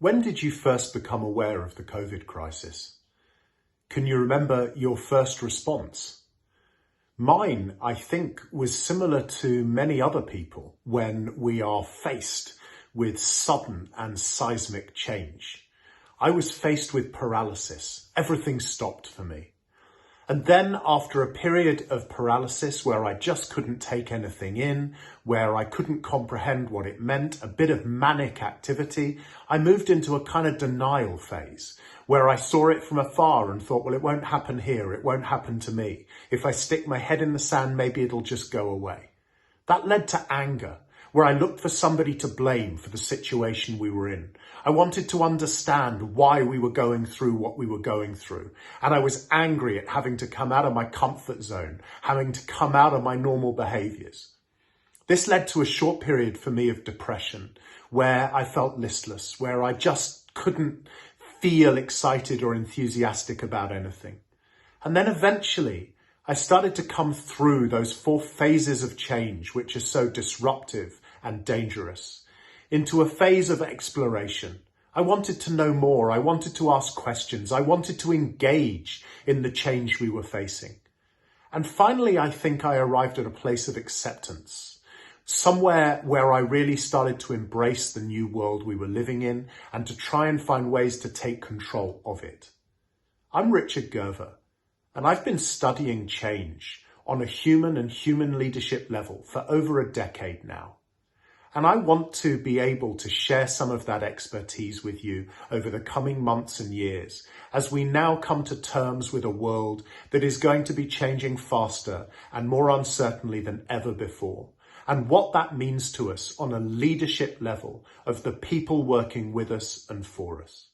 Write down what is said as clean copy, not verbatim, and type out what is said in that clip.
When did you first become aware of the COVID crisis? Can you remember your first response? Mine, I think, was similar to many other people when we are faced with sudden and seismic change. I was faced with paralysis. Everything stopped for me. And then after a period of paralysis where I just couldn't take anything in, where I couldn't comprehend what it meant, a bit of manic activity, I moved into a kind of denial phase where I saw it from afar and thought, well, it won't happen here. It won't happen to me. If I stick my head in the sand, maybe it'll just go away. That led to anger, where I looked for somebody to blame for the situation we were in. I wanted to understand why we were going through what we were going through. And I was angry at having to come out of my comfort zone, having to come out of my normal behaviours. This led to a short period for me of depression, where I felt listless, where I just couldn't feel excited or enthusiastic about anything. And then eventually, I started to come through those 4 phases of change, which are so disruptive and dangerous, into a phase of exploration. I wanted to know more. I wanted to ask questions. I wanted to engage in the change we were facing. And finally, I think I arrived at a place of acceptance, somewhere where I really started to embrace the new world we were living in and to try and find ways to take control of it. I'm Richard Gerver, and I've been studying change on a human and human leadership level for over a decade now. And I want to be able to share some of that expertise with you over the coming months and years as we now come to terms with a world that is going to be changing faster and more uncertainly than ever before, and what that means to us on a leadership level of the people working with us and for us.